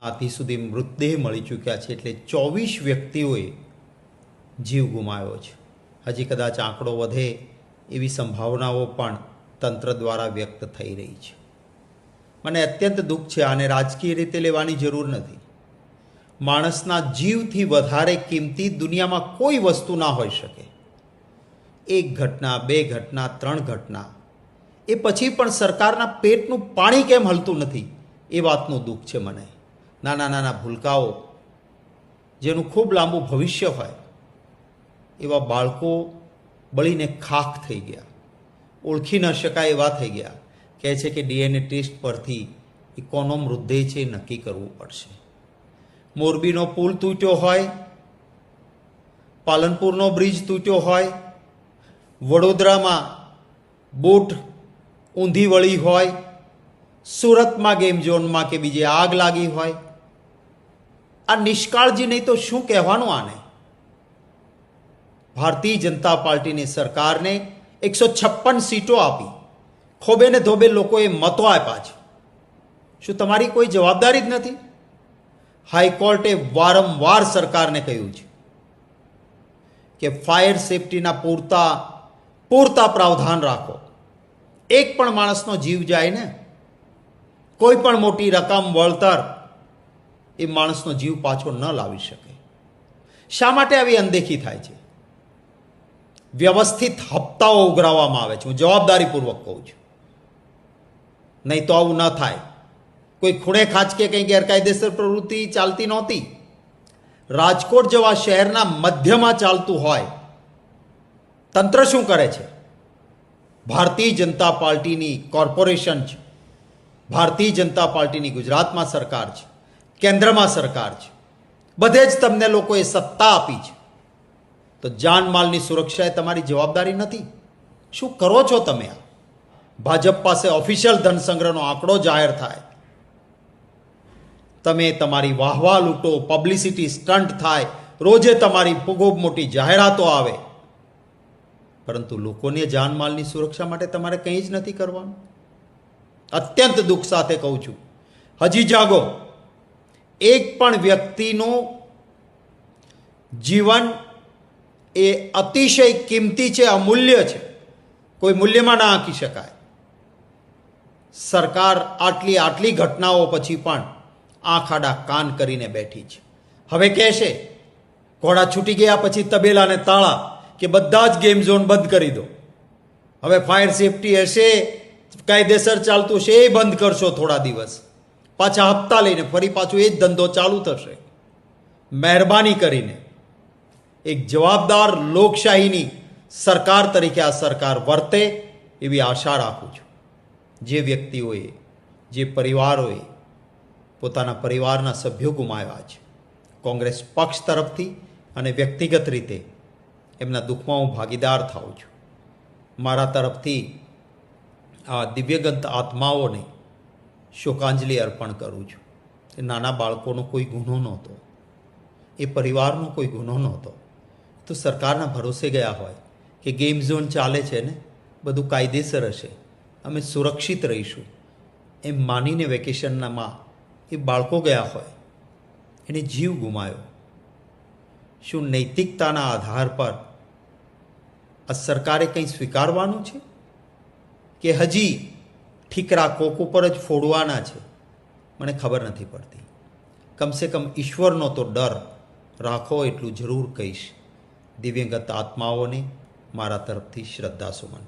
આથી સુધી મૃતદેહ મળી ચૂક્યા છે, એટલે 24 વ્યક્તિઓએ જીવ ગુમાવ્યો છે. હજી કદાચ આંકડો વધે એવી સંભાવનાઓ પણ તંત્ર દ્વારા વ્યક્ત થઈ રહી છે. મને અત્યંત દુઃખ છે. આને રાજકીય રીતે લેવાની જરૂર નથી. માણસના જીવથી વધારે કિંમતી દુનિયામાં કોઈ વસ્તુ ના હોઈ શકે. એક ઘટના, બે ઘટના, 3 ઘટના, એ પછી પણ સરકારના પેટનું પાણી કેમ હલતું નથી એ વાતનું દુઃખ છે મને. નાના નાના ભૂલકાઓ જેનું ખૂબ લાંબુ ભવિષ્ય હોય એવા બાળકો બળીને ખાખ થઈ ગયા, ઓળખી ન શકાય એવા થઈ ગયા. કહે છે કે DNA ટેસ્ટ પરથી એ કોનો મૃતદેહ છે એ નક્કી કરવું પડશે. મોરબીનો પુલ તૂટ્યો હોય, પાલનપુરનો બ્રિજ તૂટ્યો હોય, વડોદરામાં બોટ ઊંધી વળી હોય, સુરતમાં ગેમ ઝોનમાં કે બીજે આગ લાગી હોય, આ નિષ્કાળજી નહીં તો શું કહેવાનું આને? ભારતીય જનતા પાર્ટીની સરકારને 156 સીટો આપી, ખોબે ને ધોબે લોકોએ મતો આપ્યા છે. શું તમારી કોઈ જવાબદારી જ નથી? હાઈકોર્ટે વારંવાર સરકારને કહ્યું છે કે ફાયર સેફટીના પૂરતા પ્રાવધાન રાખો. એક પણ માણસનો જીવ જાય ને, કોઈ પણ મોટી રકમ વળતર એ માણસનો જીવ પાછો ન લાવી શકે. શા માટે આવી અનદેખી થાય છે? વ્યવસ્થિત હપ્તાઓ ઉઘરાવવામાં આવે છે. હું જવાબદારીપૂર્વક કહું છું, નહીં તો આવું ન થાય. કોઈ ખૂણે ખાંચકે કંઈ ગેરકાયદેસર પ્રવૃત્તિ ચાલતી નહોતી. રાજકોટ જેવા શહેરના મધ્યમાં ચાલતું હોય, તંત્ર શું કરે છે? ભારતીય જનતા પાર્ટીની કોર્પોરેશન છે, ભારતીય જનતા પાર્ટીની ગુજરાતમાં સરકાર છે, કેન્દ્રમાં સરકાર છે, બધે જ તમને લોકોએ સત્તા આપી છે. તો જાનમાલની સુરક્ષા એ તમારી જવાબદારી નથી? શું કરો છો તમે? આ ભાજપ પાસે ઓફિશિયલ ધન સંગ્રહનો આંકડો જાહેર થાય, તમે તમારી વાહવા લૂંટો, પબ્લિસિટી સ્ટન્ટ થાય, રોજે તમારી ખૂબ મોટી જાહેરાતો આવે, પરંતુ લોકોને જાનમાલની સુરક્ષા માટે તમારે કંઈ જ નથી કરવાનું. અત્યંત દુઃખ સાથે કહું છું, હજી જાગો. એક પણ વ્યક્તિનું જીવન એ અતિશય કિંમતી છે, અમૂલ્ય છે, કોઈ મૂલ્યમાં ના આંકી શકાય. સરકાર આટલી ઘટનાઓ પછી પણ આંખ આડા કાન કરીને બેઠી છે. હવે કહેશે ઘોડા છૂટી ગયા પછી તબેલાને તાળા, કે બધા જ ગેમ ઝોન બંધ કરી દો. હવે ફાયર સેફટી હશે, કાયદેસર ચાલતું હશે, એ બંધ કરશો થોડા દિવસ, પાછા હપ્તા લઈને ફરી પાછું એ જ ધંધો ચાલુ થશે. મહેરબાની કરીને એક જવાબદાર લોકશાહીની સરકાર તરીકે આ સરકાર વર્તે એવી આશા રાખું છું. જે વ્યક્તિઓએ, જે પરિવારોએ પોતાના પરિવારના સભ્યો ગુમાવ્યા છે, કોંગ્રેસ પક્ષ તરફથી અને વ્યક્તિગત રીતે એમના દુઃખમાં હું ભાગીદાર થાઉં છું. મારા તરફથી આ દિવ્યગંત આત્માઓને શોકાંજલિ અર્પણ કરું છું. એ નાના બાળકોનો કોઈ ગુનો નહોતો, એ પરિવારનો કોઈ ગુનો નહોતો. તો સરકારના ભરોસે ગયા હોય કે ગેમ ઝોન ચાલે છે ને, બધું કાયદેસર હશે, અમે સુરક્ષિત રહીશું, એમ માનીને વેકેશનમાં એ બાળકો ગયા હોય, એને જીવ ગુમાવ્યો. શું નૈતિકતાના આધાર પર આ સરકારે કંઈ સ્વીકારવાનું છે કે હજી ઠીકરા કોક ઉપર જ ફોડવાના છે? મને ખબર નથી પડતી. કમસે કમ ઈશ્વરનો તો ડર રાખો, એટલું જરૂર કહીશ. દિવ્યગત આત્માઓને મારા તરફથી શ્રદ્ધા સુમન.